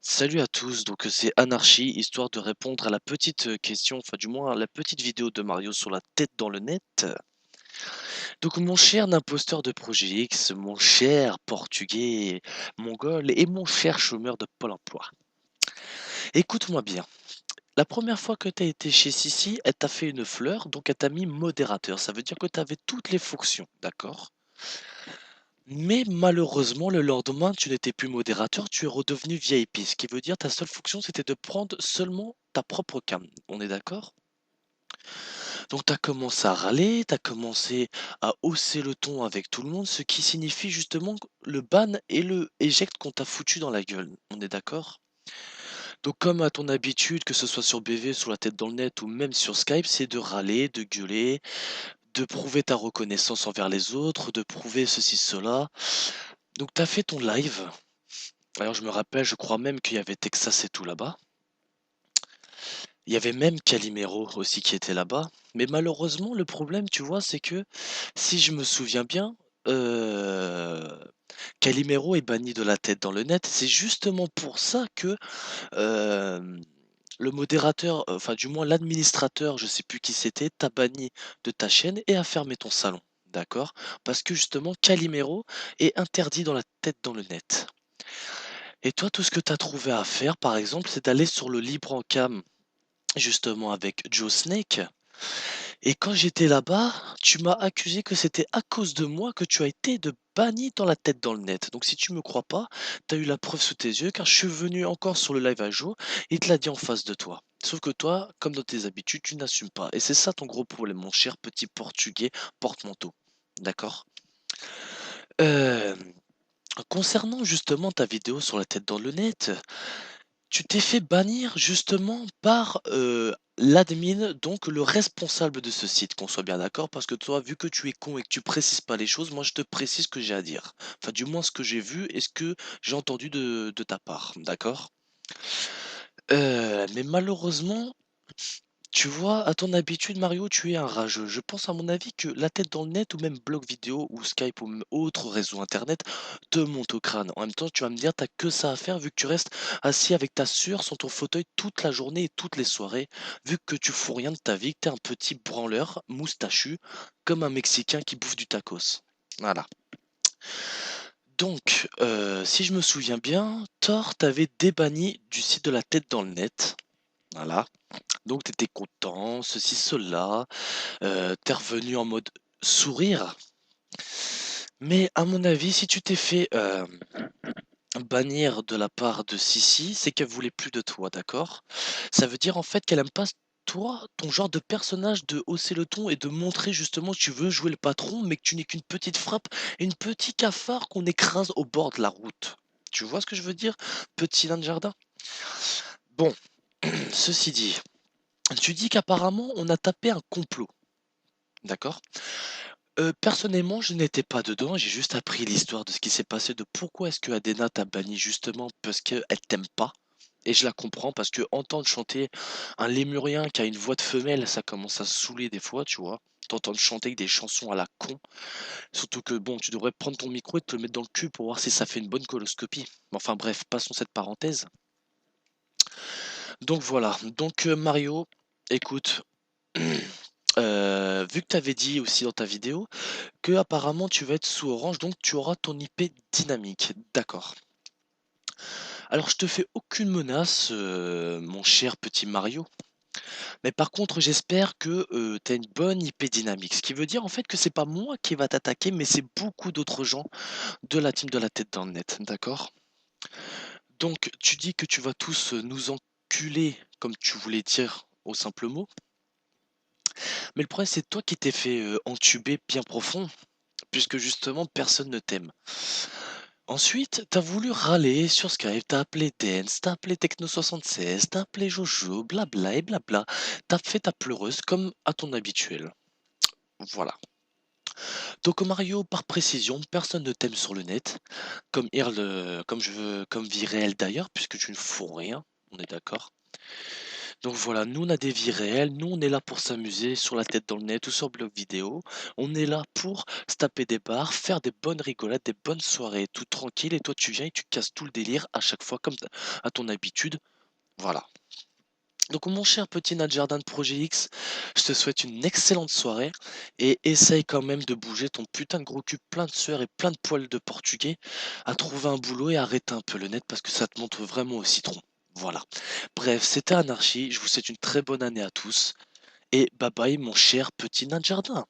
Salut à tous, c'est Anarchy, histoire de répondre à la petite question, enfin du moins à la petite vidéo de Mario sur la tête dans le net. Donc mon cher imposteur de Projet X, mon cher portugais mongol et mon cher chômeur de Pôle emploi. Écoute-moi bien, la première fois que tu as été chez Sissi, elle t'a fait une fleur, donc elle t'a mis modérateur, ça veut dire que tu avais toutes les fonctions, d'accord? Mais malheureusement, le lendemain, tu n'étais plus modérateur, tu es redevenu VIP, ce qui veut dire ta seule fonction, c'était de prendre seulement ta propre cam. On est d'accord? Donc tu as commencé à râler, tu as commencé à hausser le ton avec tout le monde, ce qui signifie justement le ban et le eject qu'on t'a foutu dans la gueule. On est d'accord? Donc comme à ton habitude, que ce soit sur BV, sur la tête dans le net ou même sur Skype, c'est de râler, de gueuler, de prouver ta reconnaissance envers les autres, de prouver ceci, cela. Donc tu as fait ton live. Alors je me rappelle, je crois même qu'il y avait Texas et tout là-bas. Il y avait même Calimero aussi qui était là-bas. Mais malheureusement, le problème, tu vois, c'est que si je me souviens bien, euh, Calimero est banni de la tête dans le net. C'est justement pour ça que euh, le modérateur, enfin du moins l'administrateur, je sais plus qui c'était, t'a banni de ta chaîne et a fermé ton salon. D'accord? Parce que justement, Calimero est interdit dans la tête dans le net. Et toi, tout ce que tu as trouvé à faire, par exemple, c'est d'aller sur le Libre en Cam, justement avec Joe Snake. Et quand j'étais là-bas, tu m'as accusé que c'était à cause de moi que tu as été de banni dans la tête dans le net. Donc si tu me crois pas, tu as eu la preuve sous tes yeux, car je suis venu encore sur le live à Joe et il te l'a dit en face de toi. Sauf que toi, comme dans tes habitudes, tu n'assumes pas. Et c'est ça ton gros problème, mon cher petit portugais porte-manteau. D'accord? Euh, Concernant justement ta vidéo sur la tête dans le net, tu t'es fait bannir justement par, l'admin, donc le responsable de ce site, qu'on soit bien d'accord, parce que toi, vu que tu es con et que tu précises pas les choses, moi je te précise ce que j'ai à dire. Enfin, du moins ce que j'ai vu et ce que j'ai entendu de ta part, d'accord? Mais malheureusement, tu vois, à ton habitude, Mario, tu es un rageux. Je pense à mon avis que la tête dans le net ou même blog vidéo ou Skype ou même autre réseau internet te monte au crâne. En même temps, tu vas me dire, t'as que ça à faire vu que tu restes assis avec ta sœur sur ton fauteuil toute la journée et toutes les soirées, vu que tu fous rien de ta vie, que t'es un petit branleur moustachu, comme un Mexicain qui bouffe du tacos. Voilà. Donc, si je me souviens bien, Thor t'avait débanni du site de la tête dans le net. Voilà. Donc tu étais content, ceci, cela, tu revenu en mode sourire. Mais à mon avis, si tu t'es fait, bannir de la part de Sissi, c'est qu'elle voulait plus de toi, d'accord? Ça veut dire en fait qu'elle aime pas toi, ton genre de personnage de hausser le ton et de montrer justement que tu veux jouer le patron, mais que tu n'es qu'une petite frappe et une petit cafard qu'on écrase au bord de la route. Tu vois ce que je veux dire, petit nain de jardin? Bon, ceci dit, tu dis qu'apparemment on a tapé un complot, d'accord? Personnellement, je n'étais pas dedans, j'ai juste appris l'histoire de ce qui s'est passé, de pourquoi est-ce que Adena t'a banni justement parce qu'elle t'aime pas. Et je la comprends parce que entendre chanter un lémurien qui a une voix de femelle, ça commence à saouler des fois, tu vois. T'entendre chanter avec des chansons à la con. Surtout que bon, tu devrais prendre ton micro et te le mettre dans le cul pour voir si ça fait une bonne coloscopie. Mais enfin bref, passons cette parenthèse. Donc voilà. Donc Mario, écoute, vu que tu avais dit aussi dans ta vidéo que apparemment tu vas être sous Orange, donc tu auras ton IP dynamique. D'accord. Alors je te fais aucune menace, mon cher petit Mario. Mais par contre, j'espère que tu as une bonne IP dynamique. Ce qui veut dire en fait que c'est pas moi qui va t'attaquer, mais c'est beaucoup d'autres gens de la team de la tête dans le net. D'accord? Donc tu dis que tu vas tous nous enculer, comme tu voulais dire au simple mot. Mais le problème, c'est toi qui t'es fait entuber bien profond, puisque justement personne ne t'aime. Ensuite, t'as voulu râler sur Skype, t'as appelé Dance, t'as appelé Techno76, t'as appelé Jojo, blabla et blabla. T'as fait ta pleureuse comme à ton habituel. Voilà. Donc Mario, par précision, personne ne t'aime sur le net, comme comme vie réelle d'ailleurs, puisque tu ne fous rien, on est d'accord. Donc voilà, nous on a des vies réelles, nous on est là pour s'amuser sur la tête dans le net ou sur blog vidéo. On est là pour se taper des barres, faire des bonnes rigolades, des bonnes soirées, tout tranquille. Et toi tu viens et tu casses tout le délire à chaque fois comme à ton habitude. Voilà. Donc mon cher petit Nadjardin de Projet X, je te souhaite une excellente soirée et essaye quand même de bouger ton putain de gros cul plein de sueur et plein de poils de portugais à trouver un boulot et arrêter un peu le net parce que ça te montre vraiment au citron. Voilà. Bref, c'était Anarchie, je vous souhaite une très bonne année à tous et bye bye mon cher petit nain de jardin.